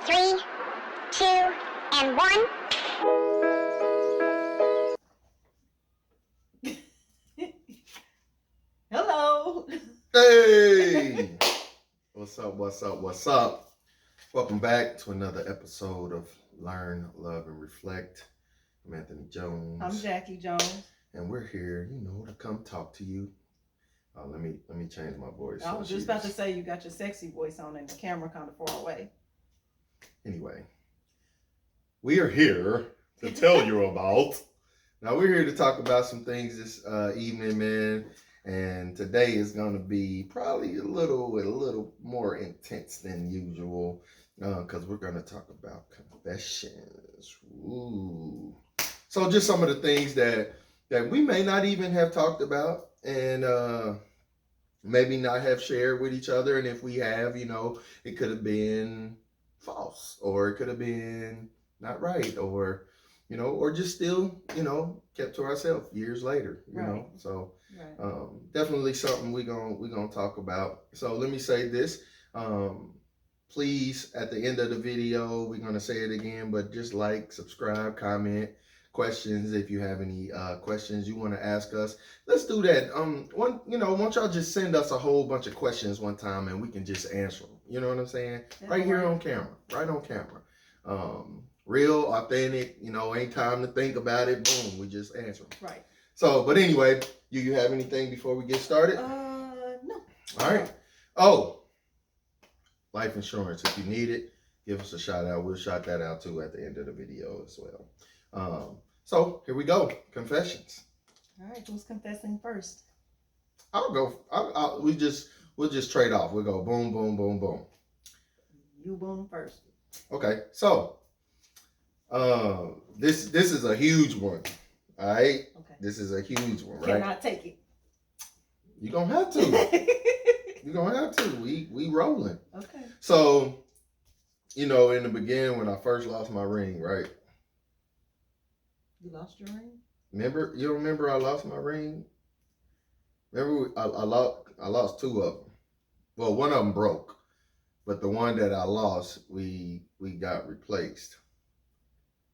3, 2, and 1. Hello. Hey! What's up? What's up? What's up? Welcome back to another episode of Learn, Love, and Reflect. I'm Anthony Jones. I'm Jackie Jones. And we're here, to come talk to you. Let me change my voice. I was just about to say you got your sexy voice on and the camera kind of far away. Anyway, we are here to tell you about. Now we're here to talk about some things this evening, man. And today is going to be probably a little more intense than usual because we're going to talk about confessions. Ooh. So just some of the things that we may not even have talked about and maybe not have shared with each other. And if we have, it could have been false or it could have been not right or just still, kept to ourselves years later, you know. So definitely something we're gonna talk about. So let me say this. Please, at the end of the video, we're gonna say it again, but just like, subscribe, comment, questions. If you have any questions you want to ask us, let's do that. Why don't y'all just send us a whole bunch of questions one time and we can just answer them. You know what I'm saying? Right here on camera. Right on camera. Real, authentic, ain't time to think about it. Boom, we just answer them. Right. So, but anyway, do you have anything before we get started? No. All right. Oh, life insurance. If you need it, give us a shout out. We'll shout that out too at the end of the video as well. So here we go. Confessions. All right. Who's confessing first? I'll go. We'll just trade off. We'll go boom, boom, boom, boom. You boom first. Okay. So, this is a huge one. All right. Okay. This is a huge one, right? Cannot take it. You're gonna have to. You're gonna have to. We rolling. Okay. So, in the beginning when I first lost my ring, right? You lost your ring? You remember I lost my ring? Remember I lost two of them. Well, one of them broke, but the one that I lost, we got replaced.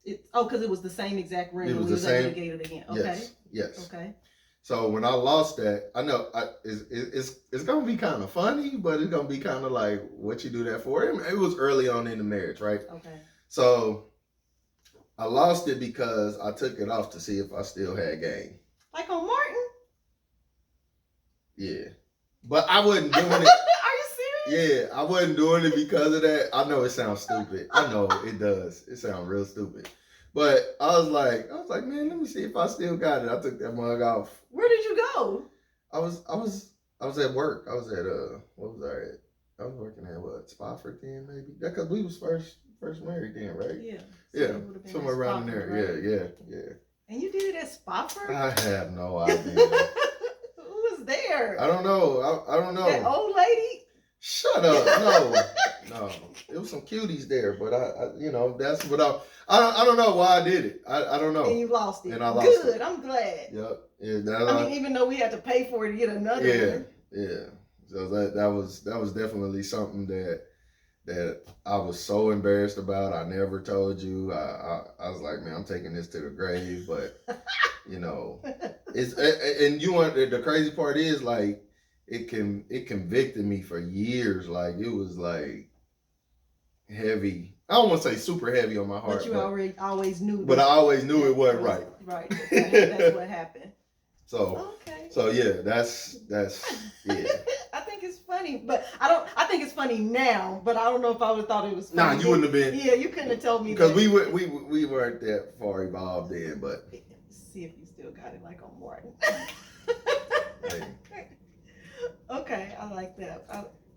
Because it was the same exact ring. It was we the same. Able to get it again. Okay. Yes. Okay. So when I lost that, I know it's gonna be kind of funny, but it's gonna be kind of like what you do that for. It was early on in the marriage, right? Okay. So I lost it because I took it off to see if I still had game. Like on Martin? Yeah, but I wasn't doing it. Are you serious? Yeah, I wasn't doing it because of that. I know it sounds stupid. I know it does. It sounds real stupid. But I was like, man, let me see if I still got it. I took that mug off. Where did you go? I was at work. I was at what was I at? I was working at what, Spofford then maybe? That because we was first married then, right? Yeah. So yeah. Somewhere around there. Right? Yeah. And you did it at Spofford? I have no idea. Who was there? I don't know. I don't know. That old lady? Shut up. No. It was some cuties there, but I that's what I don't know why I did it. I don't know. And you lost it. And I lost it. Good. I'm glad. Yep. Yeah. I mean, even though we had to pay for it to get another one. Yeah. So that was definitely something that I was so embarrassed about. I never told you. I was like, man, I'm taking this to the grave. But it's and the crazy part is like it convicted me for years. Like it was like heavy. I don't want to say super heavy on my heart. But you always knew. But I always knew it wasn't right. Right. That's what happened. So okay. So yeah, that's yeah. I think it's funny, but I think it's funny now, but I don't know if I would have thought it was funny. Nah, you wouldn't have been. Yeah, you couldn't have told me because we weren't that far evolved then, but see if you still got it like on Martin. Hey. Okay, I like that.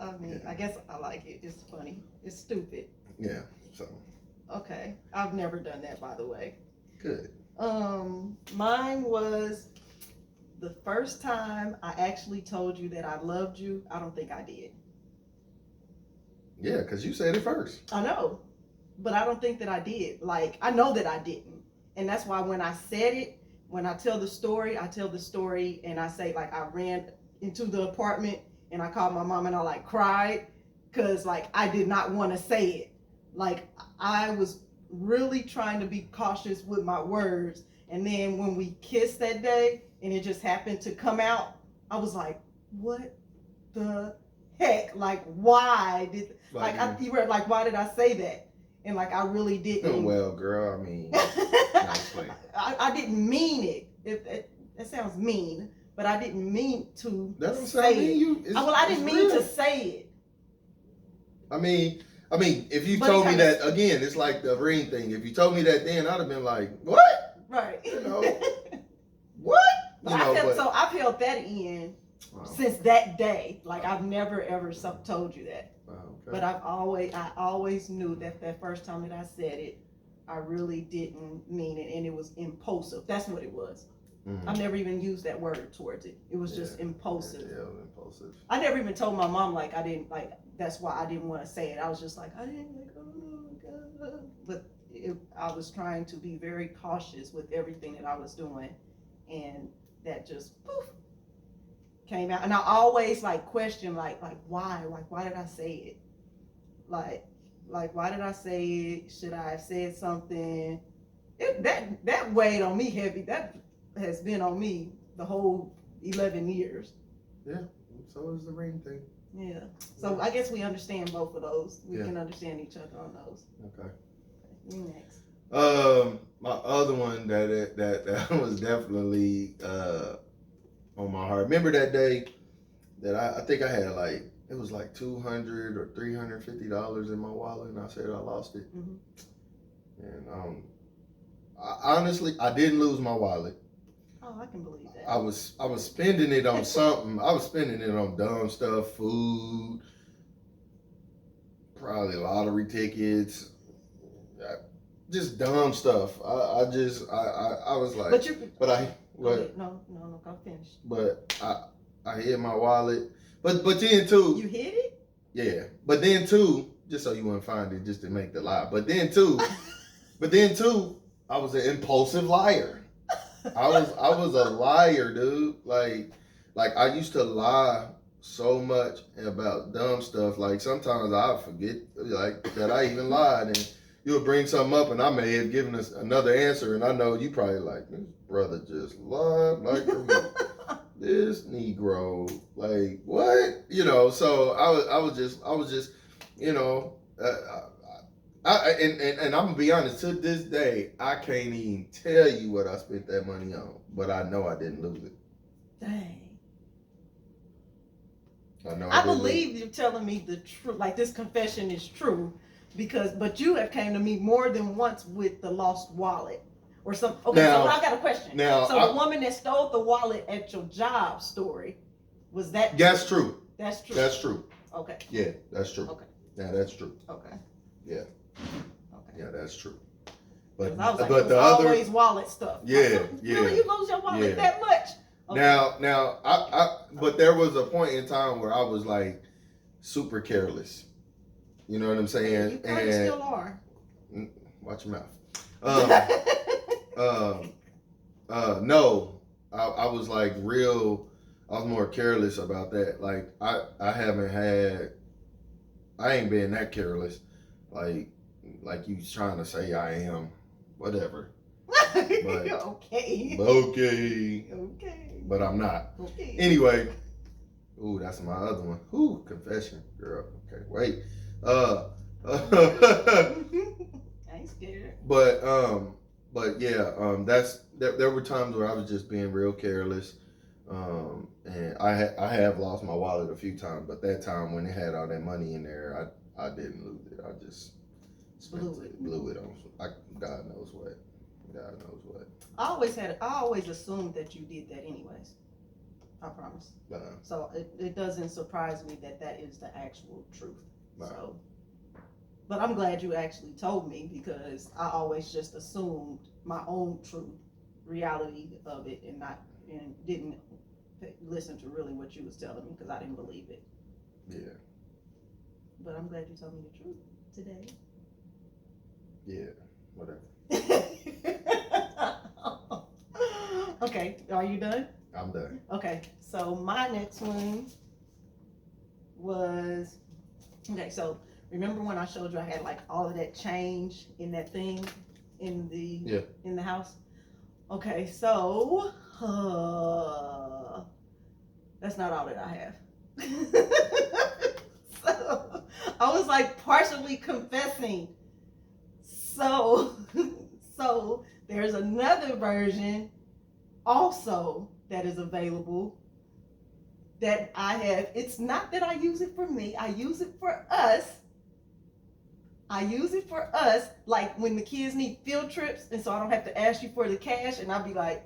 I mean, I guess I like it. It's funny. It's stupid. Yeah. So. Okay, I've never done that, by the way. Good. Mine was the first time I actually told you that I loved you. I don't think I did. Yeah, because you said it first. I know, but I don't think that I did. Like, I know that I didn't. And that's why when I said it, when I tell the story and I say, like, I ran into the apartment and I called my mom and I, like, cried because, like, I did not want to say it. Like, I was really trying to be cautious with my words. And then when we kissed that day and it just happened to come out, I was like, what the heck? Like, why did, you were like, why did I say that? And like, I really didn't. Well, girl, I mean, nicely. I didn't mean it. That sounds mean, but I didn't mean to That don't say sound mean. it. I didn't mean to say it. I mean, if you But told me that, again, it's like the ring thing. If you told me that then, I'd have been like, what? Right. You know, what? But I felt that in since that day. Like, I've never ever told you that. Okay. But I always knew that first time that I said it, I really didn't mean it, and it was impulsive. That's what it was. Mm-hmm. I never even used that word towards it. It was just impulsive. Yeah, impulsive. I never even told my mom, like, I didn't, like, that's why I didn't want to say it. I was just like, I didn't, like, oh God. But I was trying to be very cautious with everything that I was doing, and that just poof came out. And I always like question, like why did I say it? Like why did I say it? Should I have said something? That weighed on me heavy. That has been on me the whole 11 years. Yeah, so is the ring thing. Yeah. So I guess we understand both of those. We can understand each other on those. Okay. You next. My other one that was definitely on my heart. Remember that day that I think I had like, it was like $200 or $350 in my wallet, and I said I lost it. Mm-hmm. And honestly, I didn't lose my wallet. Oh, I can believe that. I was spending it on something. I was spending it on dumb stuff, food, probably lottery tickets, just dumb stuff. I was like, No, go finish. But I hid my wallet. But then too. You hid it? Yeah. But then too, just so you wouldn't find it, just to make the lie. But then too, I was an impulsive liar. I was a liar, dude. Like I used to lie so much about dumb stuff. Like sometimes I forget like that I even lied, and you'll bring something up, and I may have given us another answer, and I know you probably like, this brother just lied like this Negro, like what? You know. So I was just, you know. And I'm gonna be honest, to this day, I can't even tell you what I spent that money on, but I know I didn't lose it. Dang. I believe you're telling me the truth. Like, this confession is true, but you have came to me more than once with the lost wallet or something. Okay, so I got a question. The woman that stole the wallet at your job story, was that? That's true. That's true. That's true. Okay. Yeah, that's true. Okay. Yeah, that's true. Okay. Yeah. Okay. Yeah, that's true. But I was like, but it was the other always wallet stuff. Yeah. Really, you lose your wallet that much? Okay. Now, but there was a point in time where I was like super careless. You know what I'm saying? You kind of still are. Watch your mouth. No, I was like real. I was more careless about that. Like I ain't been that careless. Like you trying to say I am, whatever. But, okay. But I'm not. Okay. Anyway, ooh, that's my other one. Ooh, confession, girl. Okay, wait. I ain't scared. But yeah, there were times where I was just being real careless. And I have lost my wallet a few times, but that time when it had all that money in there, I didn't lose it. I just blew it on. God knows what. I always assumed that you did that anyways. I promise. So it doesn't surprise me that is the actual truth. So, but I'm glad you actually told me, because I always just assumed my own truth, reality of it, and didn't listen to really what you was telling me, because I didn't believe it. Yeah. But I'm glad you told me the truth today. Yeah, whatever. Okay, are you done? I'm done. Okay, so my next one was, so remember when I showed you I had like all of that change in that thing in the house? Okay, so that's not all that I have. So I was like partially confessing. So there's another version also that is available that I have. It's not that I use it for me, I use it for us. Like when the kids need field trips, and so I don't have to ask you for the cash, and I'll be like,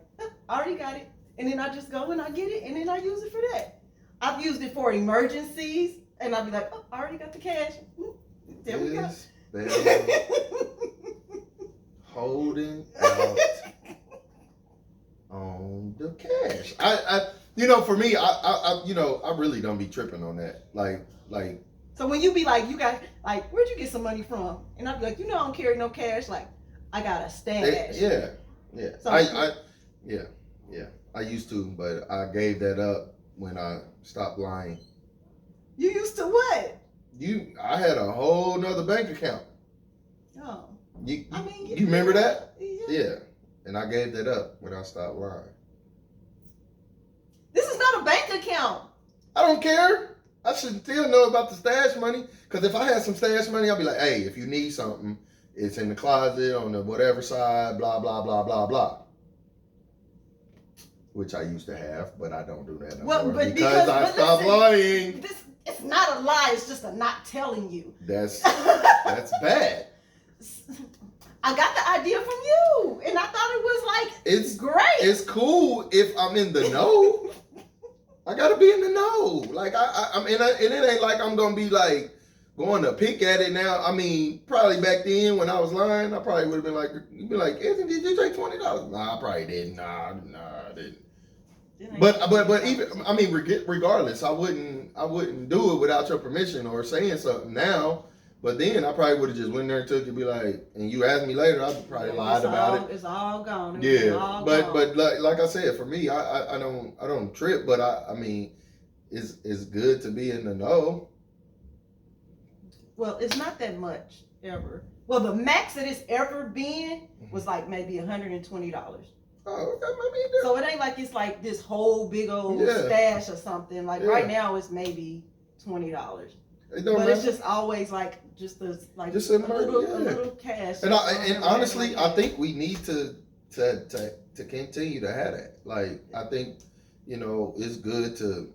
I already got it. And then I just go and I get it, and then I use it for that. I've used it for emergencies, and I'll be like, oh, I already got the cash. There we go. Holding out on the cash. For me, I really don't be tripping on that. Like. So when you be like, you got, like, where'd you get some money from? And I'd be like, I don't carry no cash. Like, I got a stash. Yeah. So I used to, but I gave that up when I stopped lying. You used to what? I had a whole nother bank account. Oh. You remember that? Yeah. And I gave that up when I stopped lying. This is not a bank account. I don't care. I should still know about the stash money, because if I had some stash money, I'd be like, hey, if you need something, it's in the closet on the whatever side, blah, blah, blah, blah, blah. Which I used to have, but I don't do that no more because I stopped lying. It's not a lie, it's just a not telling you. That's bad. I got the idea from you, and I thought it was like, it's great. It's cool if I'm in the know. I gotta be in the know. Like and it ain't like I'm gonna be like going to pick at it now. I mean, probably back then when I was lying, I probably would have been like, you'd be like, Anthony, did you take $20? Nah, I probably didn't. Nah, I didn't. But even, I mean, regardless, I wouldn't do it without your permission or saying something now. But then I probably would have just went there and took it, be like, and you asked me later, I'd probably lied about it. It's all gone. But like I said, for me, I don't trip, but I mean, it's good to be in the know. Well, it's not that much ever. Well, the max that it's ever been was like maybe $120. Oh, okay, maybe. So it ain't like it's like this whole big old stash or something. Like right now, it's maybe $20. But it's just always like just a little cash. And honestly, I think we need to continue to have that. Like, I think, it's good to.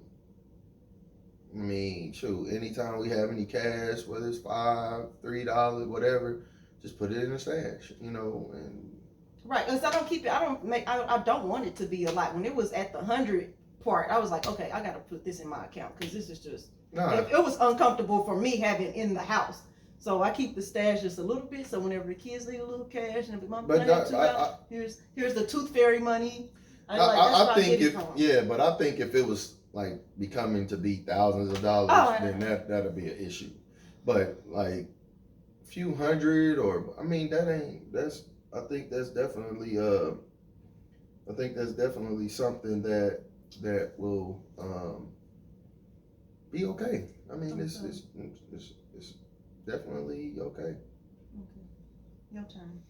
I mean, shoot, anytime we have any cash, whether it's $5, $3, whatever, just put it in a stash, and. Right, because I don't keep it. I don't want it to be a lot. When it was at the 100 part, I was like, okay, I got to put this in my account because this is just. It was uncomfortable for me having in the house. So I keep the stash just a little bit. So whenever the kids need a little cash, and Mom, here's the tooth fairy money. I think if it was like becoming to be thousands of dollars, then that'll be an issue. But like a few hundred, or I mean, I think that's definitely something that will be okay. I mean, it's definitely okay. Okay. Your turn.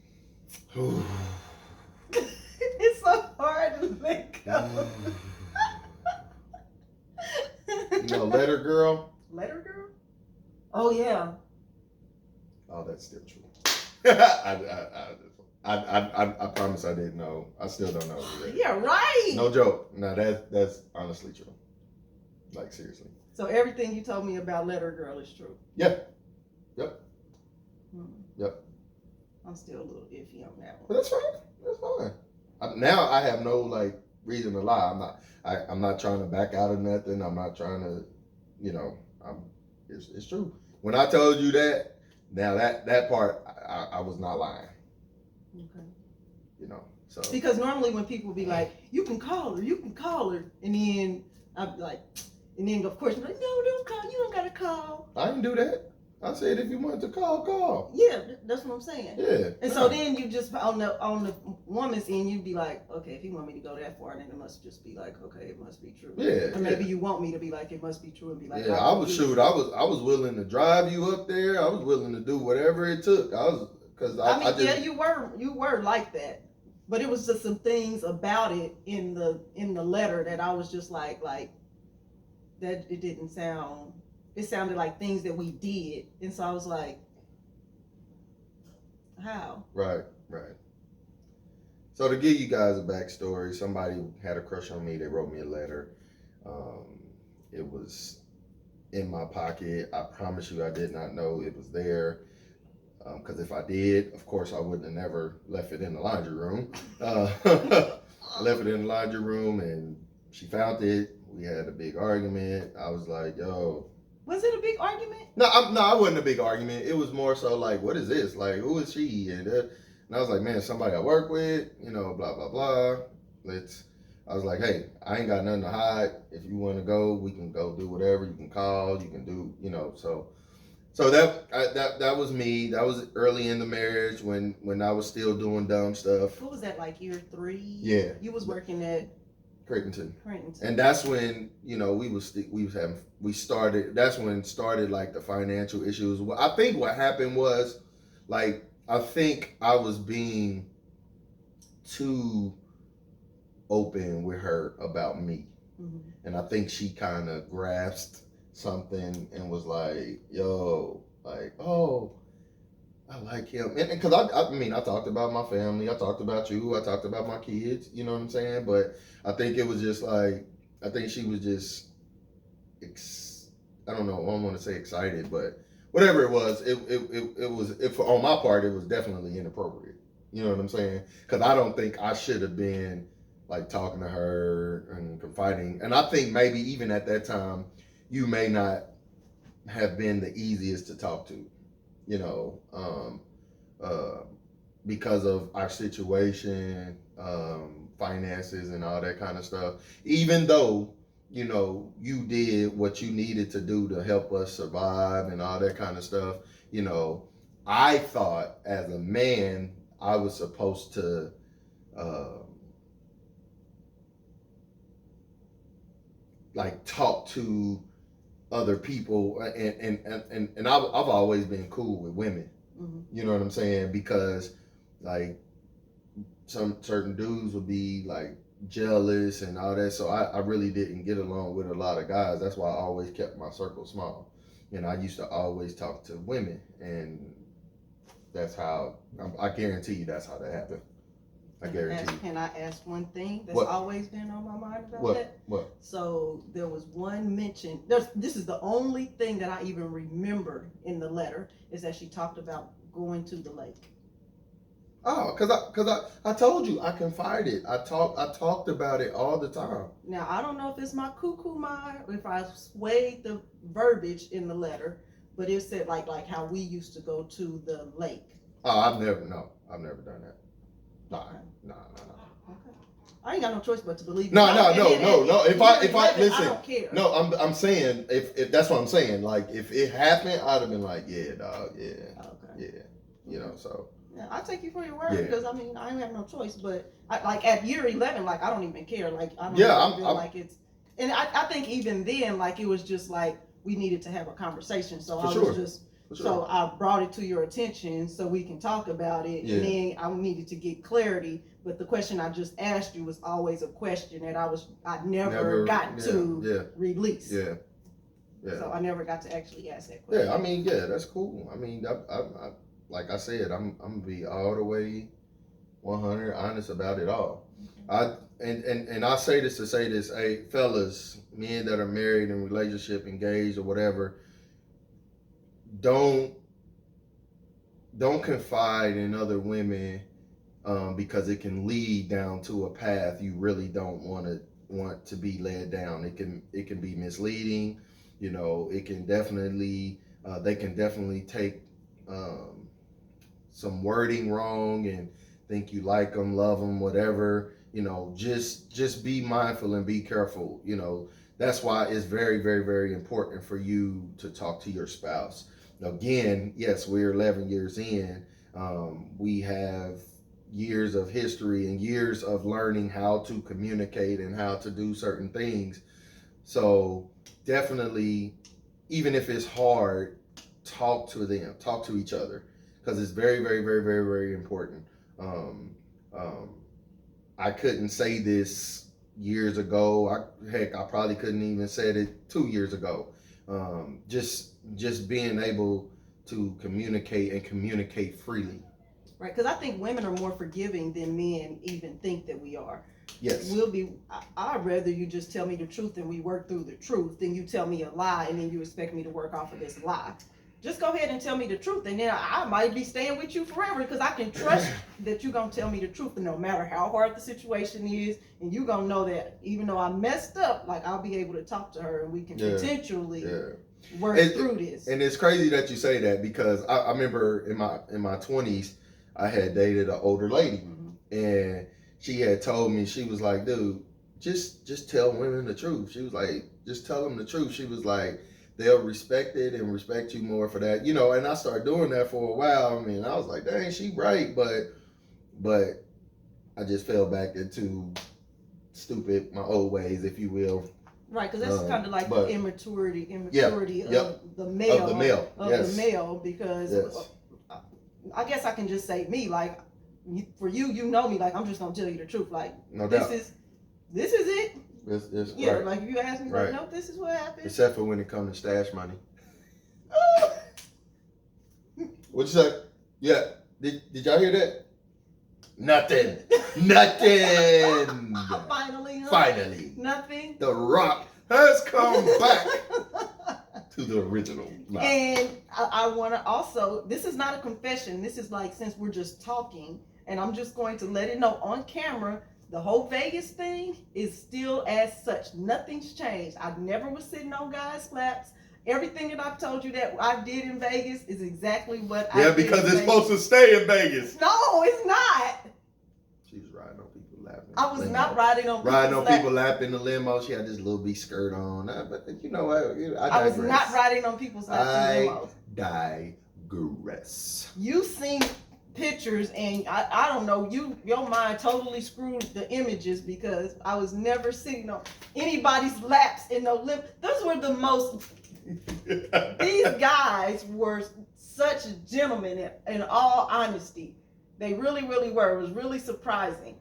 It's so hard to let go. Letter girl. Letter girl? Oh yeah. Oh, that's still true. I promise I didn't know. I still don't know. Yeah, right. No joke. No, that's honestly true. Like, seriously. So everything you told me about letter girl is true. Yeah. Yep. Yep. I'm still a little iffy on that one. But that's fine. That's fine. Now I have no reason to lie. I'm not trying to back out of nothing. I'm not trying to, it's true. When I told you that, now that part I was not lying. Okay. So because normally when people be like, you can call her, and then I'd be like, and then of course I'm like, no, don't call. You don't gotta call. I didn't do that. I said if you wanted to call. Yeah, that's what I'm saying. Yeah. And so then you just on the woman's end, you'd be like, okay, if you want me to go that far, then it must just be like, okay, it must be true. Yeah. Or maybe you want me to be like, it must be true, and be like, yeah, I was willing to drive you up there. I was willing to do whatever it took. You were like that, but it was just some things about it in the letter that I was just like that it didn't sound. It sounded like things that we did, and so I was like, how? Right. So to give you guys a backstory, somebody had a crush on me. They wrote me a letter. It was in my pocket. I promise you, I did not know it was there. Because if I did, of course, I wouldn't have never left it in the laundry room. I left it in the laundry room, and she found it. We had a big argument. I was like, yo. Was it a big argument? No, it wasn't a big argument. It was more so like, what is this? Like, who is she? And I was like, man, somebody I work with, blah, blah, blah. I was like, hey, I ain't got nothing to hide. If you want to go, we can go do whatever. You can call, you can do, So that was me. That was early in the marriage when I was still doing dumb stuff. What was that, like year 3? Yeah. You was working at Creighton. Creighton. And that's when, that's when started like the financial issues. Well, I think what happened was like, I think I was being too open with her about me. Mm-hmm. And I think she kind of grasped something and was like, yo, like, oh, I like him. And because I talked about my family, I talked about you, I talked about my kids, you know what I'm saying? But I think it was just like, I think she was just, I don't know, I don't want to say excited, but whatever it was, on my part, it was definitely inappropriate. You know what I'm saying? Because I don't think I should have been like talking to her and confiding. And I think maybe even at that time, you may not have been the easiest to talk to, because of our situation, finances and all that kind of stuff. Even though, you did what you needed to do to help us survive and all that kind of stuff, I thought as a man, I was supposed to, like talk to other people, and I've always been cool with women. Mm-hmm. You know what I'm saying? Because like some certain dudes would be like jealous and all that, so I really didn't get along with a lot of guys. That's why I always kept my circle small. I used to always talk to women, and that's how I guarantee you that's how that happened. I guarantee you. Can I ask one thing that's What? always been on my mind about What? that? What? So there was one mention. This is the only thing that I even remember in the letter is that she talked about going to the lake. Oh, cause I told you I confided. I talked about it all the time. Now I don't know if it's my cuckoo mind or if I swayed the verbiage in the letter, but it said like how we used to go to the lake. Oh, I've never done that. No. Okay. I ain't got no choice but to believe. No. If I listen, I don't care. No, I'm saying if that's what I'm saying. Like if it happened, I'd have been like, yeah, dog, yeah, okay, yeah, So. Yeah, I take you for your word, Yeah. because I don't have no choice. But like at year 11, like I don't even care. Like I don't feel like it's. And I think even then, like it was just like we needed to have a conversation. So So I brought it to your attention so we can talk about it. Yeah. And then I needed to get clarity. But the question I just asked you was always a question that I never got to release. Yeah. So I never got to actually ask that question. Yeah, that's cool. I like I said, I'm gonna be all the way 100 honest about it all. And I say this to say this, hey fellas, men that are married in relationship, engaged or whatever, don't confide in other women, because it can lead down to a path you really don't want to be led down. It can be misleading. It can definitely they can definitely take some wording wrong and think you like them, love them, whatever. Just be mindful and be careful. That's why it's very, very, very important for you to talk to your spouse. again, yes, we're 11 years in. We have years of history and years of learning how to communicate and how to do certain things. So definitely, even if it's hard, talk to them, talk to each other, because it's very, very, very, very, very important. I couldn't say this years ago. Heck, I probably couldn't even said it 2 years ago. Just being able to communicate and communicate freely. Right, because I think women are more forgiving than men even think that we are. Yes. I'd rather you just tell me the truth and we work through the truth than you tell me a lie and then you expect me to work off of this lie. Just go ahead and tell me the truth, and then I might be staying with you forever because I can trust that you're going to tell me the truth, and no matter how hard the situation is, and you're going to know that even though I messed up, like, I'll be able to talk to her and we can potentially work through this. And it's crazy that you say that, because I remember in my 20s, I had dated an older lady, and she had told me, she was like, dude, just tell women the truth. She was like, just tell them the truth. She was like, they'll respect it and respect you more for that, you know. And I started doing that for a while. I mean, I was like, dang, she right, but I just fell back into my old ways, if you will. Right, because that's kind of like the immaturity of the male, because I guess I can just say me, like, for you, you know me, like, I'm just gonna tell you the truth, like, this is it. It's right. Like, if you ask me, like, no, this is what happened. Except for when it comes to stash money. What'd you say? Yeah. Did y'all hear that? Nothing. Nothing. Finally. Nothing. The Rock has come back to the original life. And I want to also, this is not a confession. This is like, since we're just talking, and I'm just going to let it know on camera, the whole Vegas thing is still as such. Nothing's changed. I never was sitting on guys' laps. Everything that I've told you that I did in Vegas is exactly what I did. Yeah, because it's supposed to stay in Vegas. No, it's not. She was riding on people lapping. I was not riding on people lapping in the limo. She had this little B skirt on. But you know what? I was not riding on people's laps in limos. Digress. You seen pictures, and I don't know, your mind totally screwed the images, because I was never sitting on anybody's laps in no limo. Those were the most these guys were such gentlemen, in all honesty. They really, really were. It was really surprising.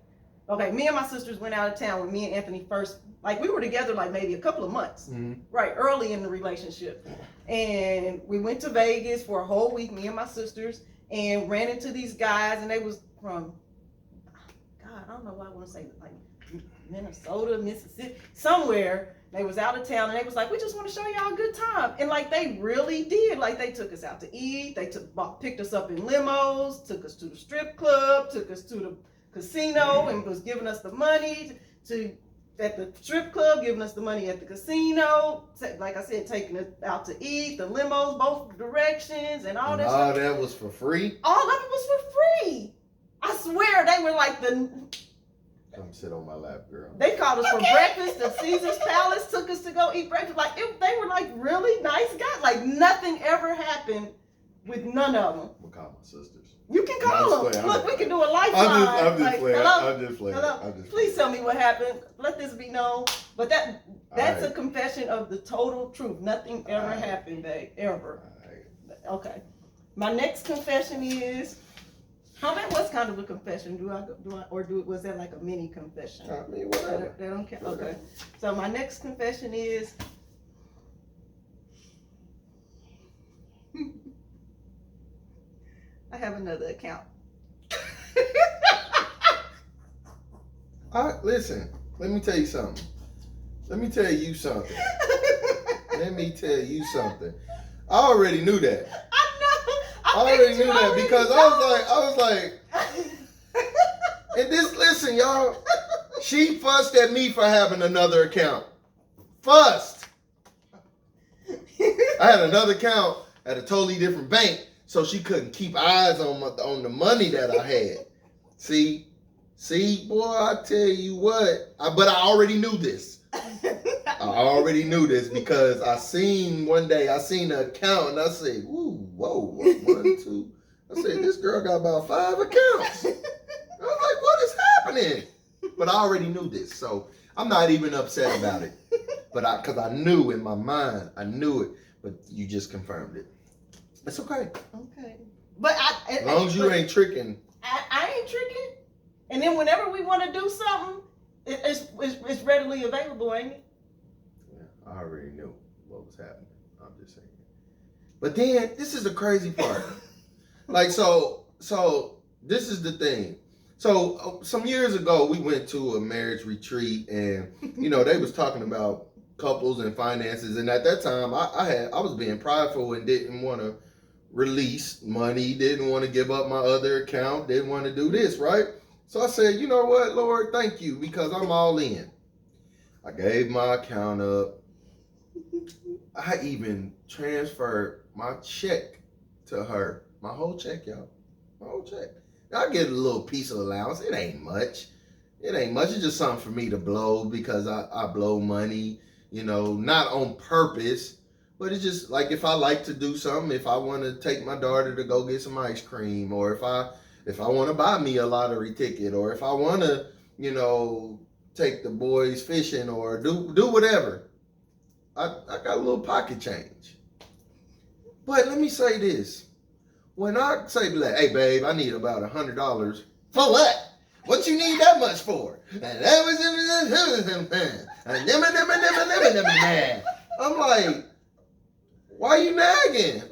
Okay, me and my sisters went out of town when me and Anthony first, like, we were together like maybe a couple of months, right, early in the relationship. And we went to Vegas for a whole week, me and my sisters, and ran into these guys, and they was from, God, I don't know why I want to say, like, Minnesota, Mississippi, somewhere. They was out of town, and they was like, we just want to show y'all a good time. And like, they really did. Like, they took us out to eat. They picked us up in limos, took us to the strip club, took us to the casino, and was giving us the money at the strip club, giving us the money at the casino. Like I said, taking us out to eat, the limos, both directions, and all that stuff. All that was for free? All of it was for free. I swear, they were like come sit on my lap, girl. They called us for breakfast at Caesar's Palace, took us to go eat breakfast. Like, they were like really nice guys. Like, nothing ever happened with none of them. I'm gonna call my sisters. You can call them. Look, we can do a lifeline. I'm just playing. Hello? I'm just playing. Hello? Please tell me what happened. Let this be known. But that's a confession of the total truth. Nothing ever happened, babe. Ever. Okay. My next confession is, that was kind of a confession. Was that like a mini confession? I mean, whatever. That don't count. Okay. So my next confession is, I have another account. Listen, let me tell you something. Let me tell you something. I already knew that. I already knew that, because I was like, and listen, y'all, she fussed at me for having another account. Fussed. I had another account at a totally different bank, so she couldn't keep eyes on the money that I had. See, boy, I tell you what. But I already knew this. I already knew this because I seen the account and I said, ooh, whoa, 1, 2. I said, this girl got about 5 accounts. I was like, what is happening? But I already knew this, so I'm not even upset about it. But because I knew in my mind, I knew it, but you just confirmed it. It's okay. Okay. But as long as you ain't tricking. I ain't tricking. And then whenever we want to do something, it's readily available, ain't it? Yeah, I already knew what was happening. I'm just saying. But then this is the crazy part. Like so this is the thing. So some years ago we went to a marriage retreat and they was talking about couples and finances, and at that time I was being prideful and didn't want to release money, didn't want to give up my other account, didn't want to do this, right? So I said, you know what, Lord, thank you, because I'm all in. I gave my account up. I even transferred my check to her. My whole check, y'all. My whole check. I get a little piece of allowance. It ain't much. It's just something for me to blow because I blow money, not on purpose. But it's just like if I like to do something, if I want to take my daughter to go get some ice cream, or if I want to buy me a lottery ticket, or if I want to, take the boys fishing or do whatever, I got a little pocket change. But let me say this. When I say, like, hey, babe, I need about $100. For what? What you need that much for? I'm like, why you nagging?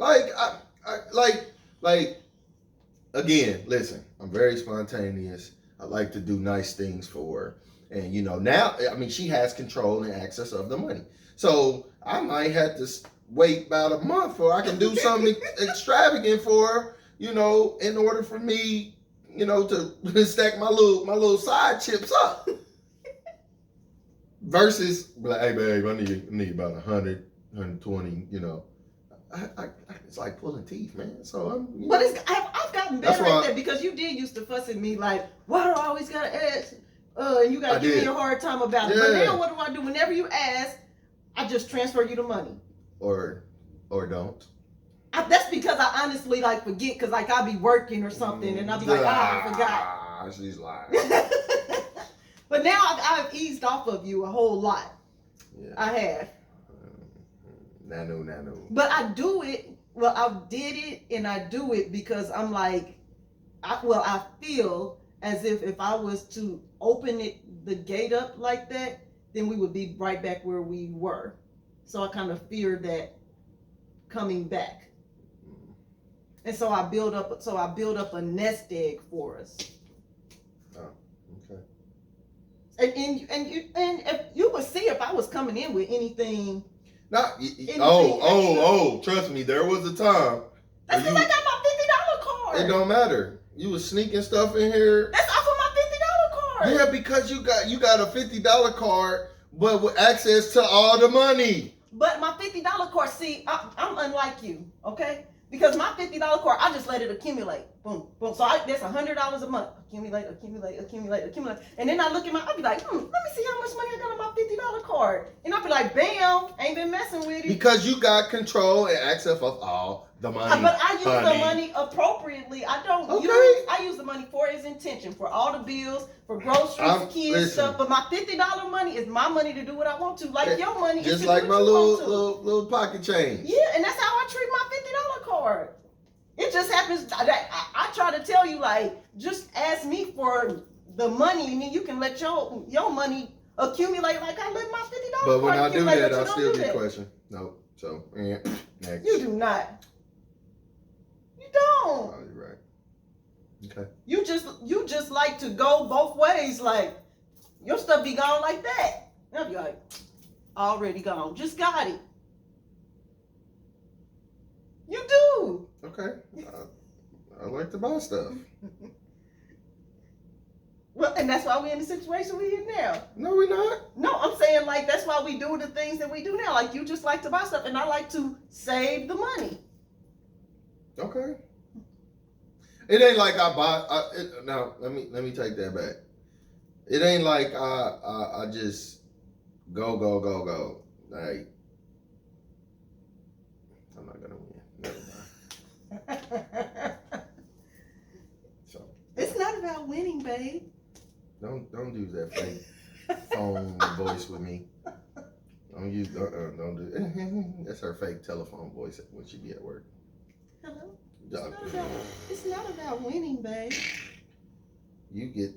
Again, listen, I'm very spontaneous. I like to do nice things for her. And, now, she has control and access of the money. So I might have to wait about a month before I can do something extravagant for her, in order for me, to stack my little side chips up. Versus, like, hey, babe, I need about 100, 120, it's like pulling teeth, man. So But I've gotten better at that because you did used to fuss at me like, why do I always gotta ask? And you gotta give me a hard time about it. Yeah. But now what do I do? Whenever you ask, I just transfer you the money. Or don't. That's because I honestly forget because I'll be working or something and I'll be like, I forgot. She's lying. But now I've eased off of you a whole lot. Yeah. I have. Nano. But I do it. Well, I did it and I do it because I'm like, I feel as if I was to open the gate up like that, then we would be right back where we were. So I kind of fear that coming back. And so I build up a nest egg for us. Oh, okay. And if you would see if I was coming in with anything. Trust me, there was a time. That's because I got my $50 card. It don't matter. You was sneaking stuff in here. That's off of my $50 card. Yeah, because you got a $50 card, but with access to all the money. But my $50 card, see, I'm unlike you, okay? Because my $50 card, I just let it accumulate. Boom, boom. So that's $100 a month. Accumulate. And then I look at I'll be like, let me see how much money I got on my $50 card. And I'll be like, bam, ain't been messing with it. Because you got control and access of all the money. But I use the money appropriately. I don't I use the money for its intention, for all the bills, for groceries, kids stuff. But my $50 money is my money to do what I want to. Like your money just is like do my what little pocket change. Yeah, and that's how I treat my $50 card. It just happens that I try to tell you, just ask me for the money, and then you can let your money accumulate like I let my $50 But when I do that, I still still get questioned. Nope. So, next. You do not. You don't. Oh, you're right. Okay. You just like to go both ways. Like, your stuff be gone like that. They'll be like, already gone. Just got it. You do. Okay. I like to buy stuff. Well, and that's why we're in the situation we're in now. No, we're not. No, I'm saying that's why we do the things that we do now. Like, you just like to buy stuff, and I like to save the money. Okay. It ain't like I buy. Now let me take that back. It ain't like I just go, go, go, go. Like, I'm not gonna win. Never mind. So It's not about winning, babe. don't do that fake phone voice with me. Don't use don't do that's her fake telephone voice when she be at work. Hello? Dog. It's not about winning, babe. You get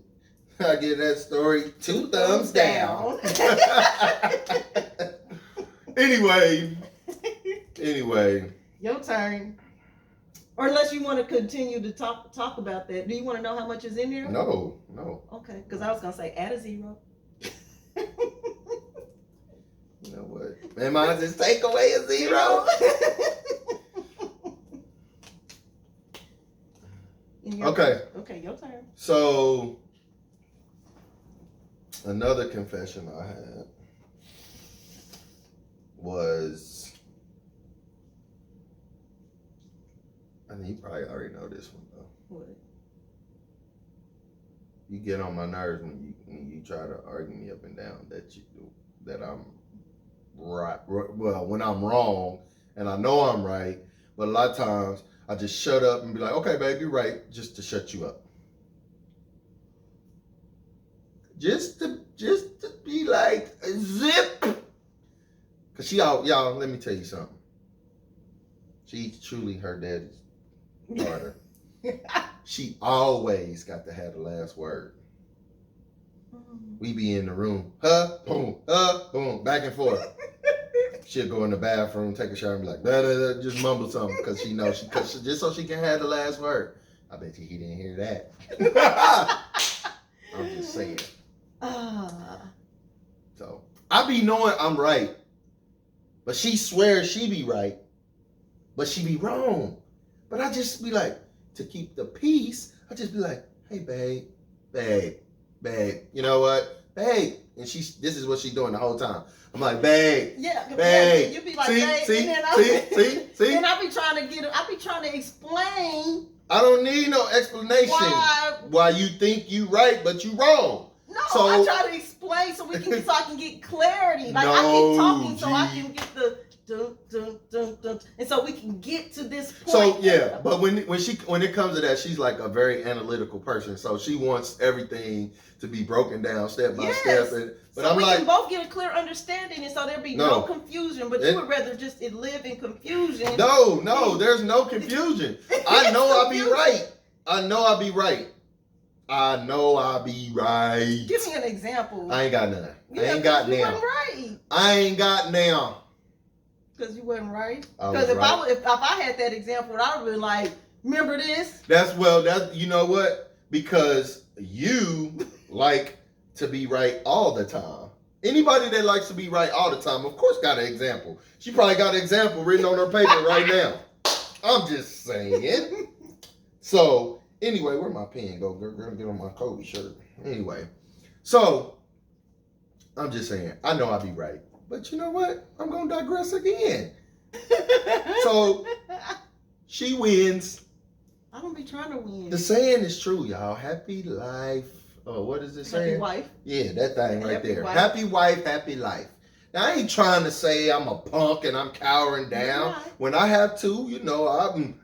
I get that story 2 thumbs down. Anyway. Your turn. Or unless you want to continue to talk about that. Do you want to know how much is in there? No. Okay, because I was gonna say add a 0. You know what? Man, mine just take away a 0. Okay. Okay, your turn. So another confession I had was, I think you probably already know this one though. What? You get on my nerves when you try to argue me up and down that I'm right. Well, when I'm wrong and I know I'm right, but a lot of times I just shut up and be like, okay, babe, you're right, just to shut you up. Just to be like, zip. Cause y'all, let me tell you something. She's truly her daddy's daughter. She always got to have the last word. We be in the room, boom, back and forth. She'll go in the bathroom, take a shower, and be like, blah, blah, blah, just mumble something, because she knows just so she can have the last word. I bet you he didn't hear that. I'm just saying. So I be knowing I'm right, but she swears she be right, but she be wrong. But I just be like, to keep the peace, I just be like, hey, babe, you know what, babe? And this is what she's doing the whole time. I'm like, babe, babe. You be like, see, babe, see, and then see. And I be trying to explain. I don't need no explanation. Why you think you right, but you wrong. No, I try to explain so I can get clarity. Like, no, I keep talking so I can get the dun, and so we can get to this point. So yeah, but when it comes to that, she's like a very analytical person. So she wants everything to be broken down step by step. But so I'm we like, can both get a clear understanding, and so there'll be no confusion. But you would rather just live in confusion. No, there's no confusion. I know I'll be right. I know I'll be right. Give me an example. I ain't got none. Yeah, I ain't got you now. wasn't right. I ain't got now. Because you wasn't right. Because if I had that example, I would have been like, remember this? That's you know what? Because you like to be right all the time. Anybody that likes to be right all the time, of course, got an example. She probably got an example written on her paper right now. I'm just saying. So anyway, where'd my pen go? Girl, get on my Kobe shirt. Anyway, so I'm just saying, I know I'll be right. But you know what? I'm going to digress again. So she wins. I don't be trying to win. The saying is true, y'all. Happy life. Oh, what is it saying? Happy wife. Yeah, that thing right there. Wife. Happy wife, happy life. Now, I ain't trying to say I'm a punk and I'm cowering down. Right. When I have to, you know,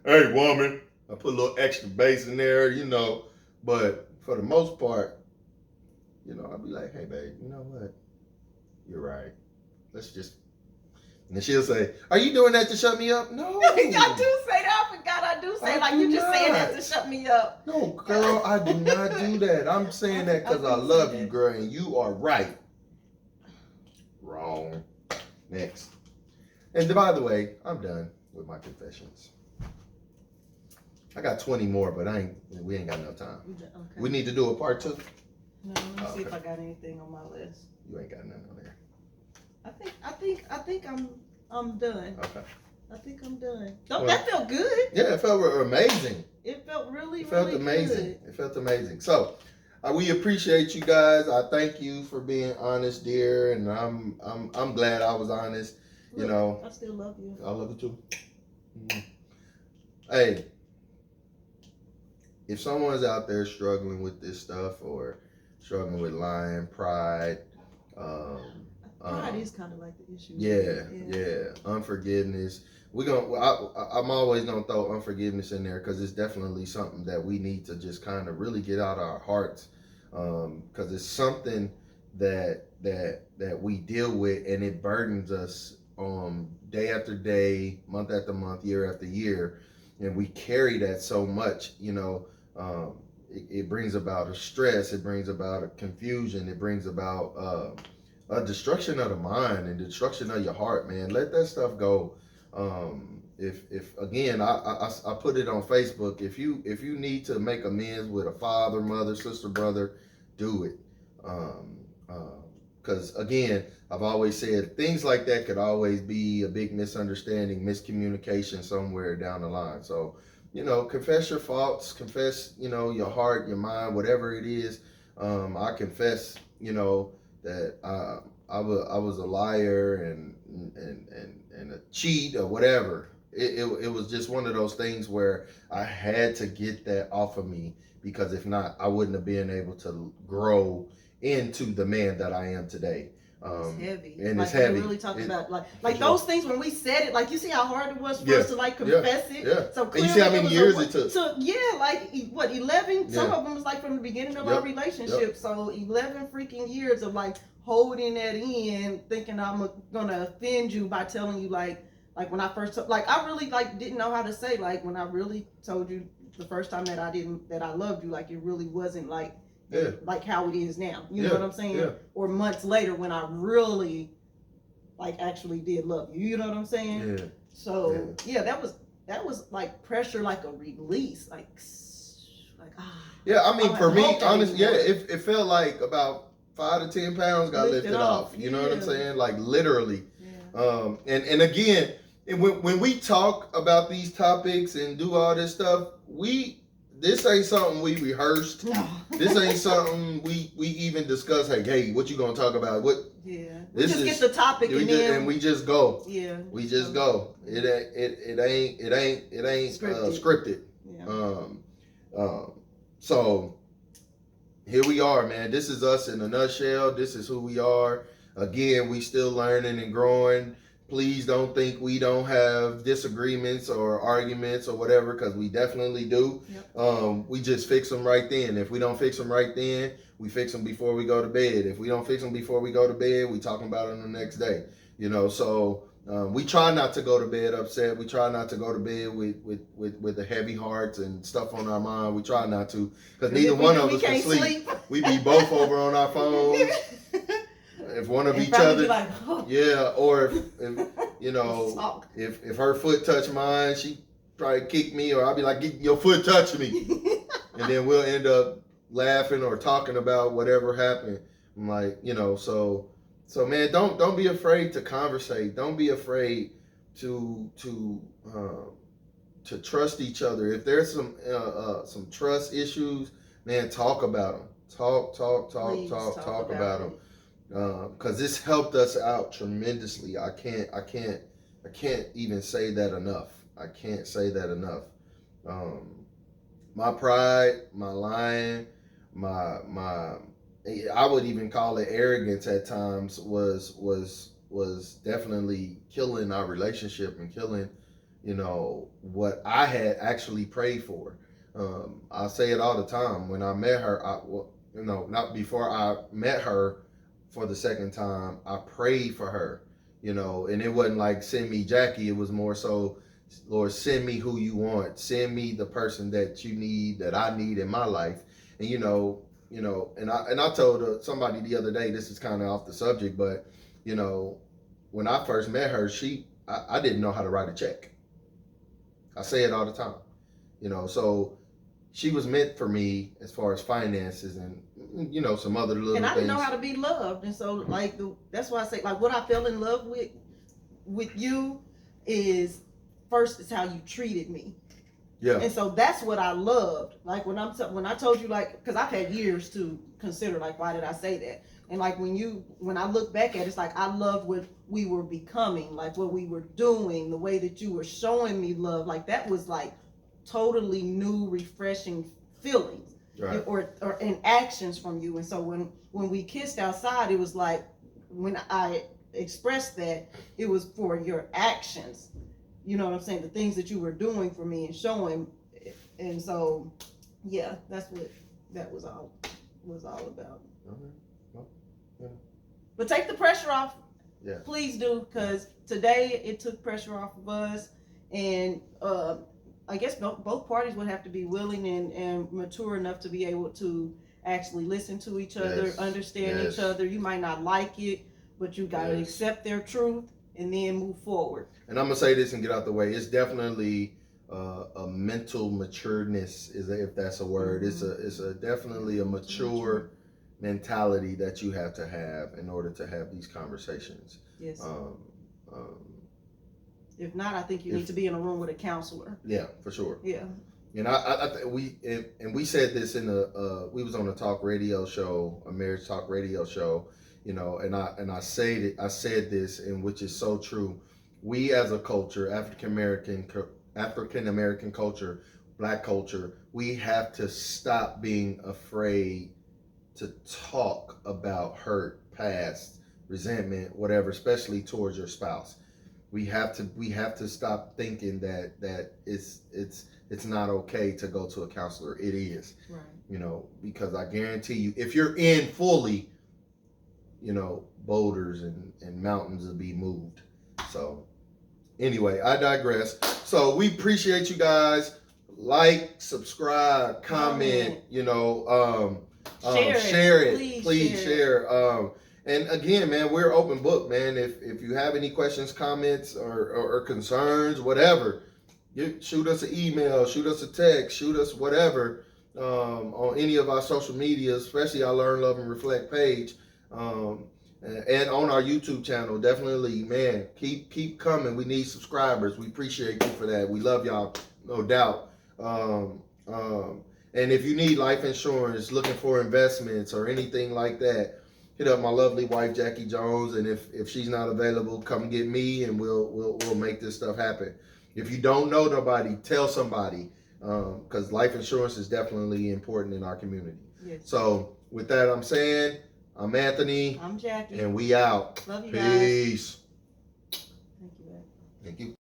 hey, woman. I put a little extra bass in there, you know. But for the most part, you know, I'll be like, hey, babe, you know what? You're right. Let's just... And then she'll say, are you doing that to shut me up? No. I do say that. I forgot I do say you just saying that to shut me up. No, girl, I do not do that. I'm saying that because I love you, girl, and you are right. Wrong. Next. And by the way, I'm done with my confessions. I got 20 more, but we ain't got enough time. Okay. We need to do a part 2. No, let me see if I got anything on my list. You ain't got nothing on there. I think I'm done. Okay. I think I'm done. That felt good. Yeah, it felt amazing. It felt really amazing. good. It felt amazing. So, we appreciate you guys. I thank you for being honest, dear, and I'm glad I was honest. Look, you know, I still love you. I love you too. Mm-hmm. Hey, if someone's out there struggling with this stuff or struggling with lying, pride, Pride is kind of like the issue. Yeah. Unforgiveness. I'm always gonna throw unforgiveness in there because it's definitely something that we need to just kind of really get out of our hearts, because it's something that we deal with, and it burdens us day after day, month after month, year after year, and we carry that so much. It brings about a stress, it brings about a confusion, it brings about a destruction of the mind and destruction of your heart, man. Let that stuff go. If again, I put it on Facebook. If you need to make amends with a father, mother, sister, brother, do it. Because again, I've always said things like that could always be a big misunderstanding, miscommunication somewhere down the line. So, confess your faults, confess, your heart, your mind, whatever it is. I confess, that I was a liar and a cheat or whatever. It was just one of those things where I had to get that off of me, because if not, I wouldn't have been able to grow into the man that I am today. It's heavy. And like it's heavy. We really talked about like those things when we said it. Like, you see how hard it was for us to confess it. Yeah. So and you see how many years it took. So 11. Some of them was like from the beginning of our relationship. So 11 freaking years of like holding that in, thinking I'm gonna offend you by telling you like when I first I really didn't know how to say when I really told you the first time that I loved you, it really wasn't like how it is now. You know what I'm saying? Yeah. Or months later when I really actually did love you. You know what I'm saying? Yeah. So that was like pressure, like a release, Yeah, I mean, for me, honestly, it felt like about 5 to 10 pounds got lifted off. You know what I'm saying? Like literally. Yeah. And again, when we talk about these topics and do all this stuff, this ain't something we rehearsed. No. This ain't something we even discuss. Hey, what you gonna talk about? What? Yeah. We just get the topic and we just go. Yeah. We just go. It ain't scripted. Yeah. So here we are, man. This is us in a nutshell. This is who we are. Again, we still learning and growing. Please don't think we don't have disagreements or arguments or whatever, because we definitely do. Yep. We just fix them right then. If we don't fix them right then, we fix them before we go to bed. If we don't fix them before we go to bed, we talking about it the next day. So we try not to go to bed upset. We try not to go to bed with the heavy hearts and stuff on our mind. We try not to, because neither one of us can sleep. We be both over on our phones. If one of each other, or if her foot touch mine, she probably kick me, or I'll be like, "Get your foot touch me," and then we'll end up laughing or talking about whatever happened. I'm like, so man, don't be afraid to conversate. Don't be afraid to trust each other. If there's some trust issues, man, talk about them. Talk about them. Because this helped us out tremendously. I can't even say that enough. I can't say that enough. My pride, my lying, my I would even call it arrogance at times was definitely killing our relationship and killing, what I had actually prayed for. I say it all the time. When I met her, not before I met her for the second time, I prayed for her, and it wasn't like send me Jackie. It was more so, Lord, send me who you want. Send me the person that you need, that I need in my life. And and I told somebody the other day, this is kind of off the subject, but when I first met her, I didn't know how to write a check. I say it all the time, so she was meant for me as far as finances and some other little things. And I didn't know how to be loved, and so that's why I say what I fell in love with you is first is how you treated me. Yeah. And so that's what I loved. When I told you because I've had years to consider why did I say that? And when I look back at it, it's I love what we were becoming, what we were doing, the way that you were showing me love. That was totally new, refreshing feelings. Right. Or in actions from you. And so when we kissed outside, it was when I express that, it was for your actions. You know what I'm saying? The things that you were doing for me and showing. And so, yeah, that's what that was all about. Okay. Well, yeah. But take the pressure off. Yeah. Please do, because today it took pressure off of us. And I guess both parties would have to be willing and mature enough to be able to actually listen to each other, Yes. understand each other. You might not like it, but you got to accept their truth and then move forward. And I'm gonna say this and get out the way. It's definitely a mental matureness, if that's a word. It's a definitely a mature mentality that you have to have in order to have these conversations. Yes. If not, I think you need to be in a room with a counselor. Yeah, for sure. Yeah. And we said this in we was on a talk radio show, a marriage talk radio show, you know, and I said this, and which is so true. We as a culture, African American culture, Black culture, we have to stop being afraid to talk about hurt, past, resentment, whatever, especially towards your spouse. We have to stop thinking that it's not okay to go to a counselor. It is. Right. You know, because I guarantee you, if you're in fully, you know, boulders and mountains will be moved. So anyway, I digress. So we appreciate you guys. Like, subscribe, comment, you know, share it. Please share. And again, man, we're open book, man. If you have any questions, comments, or concerns, whatever, shoot us an email, shoot us a text, shoot us whatever on any of our social media, especially our Learn, Love, and Reflect page, and on our YouTube channel. Definitely, man, keep coming. We need subscribers. We appreciate you for that. We love y'all, no doubt. And if you need life insurance, looking for investments or anything like that, hit up my lovely wife Jackie Jones, and if she's not available, come get me, and we'll make this stuff happen. If you don't know nobody, tell somebody, because life insurance is definitely important in our community. Yes. So with that, I'm Anthony. I'm Jackie. And we out. Love you Peace. guys. Thank you. Thank you.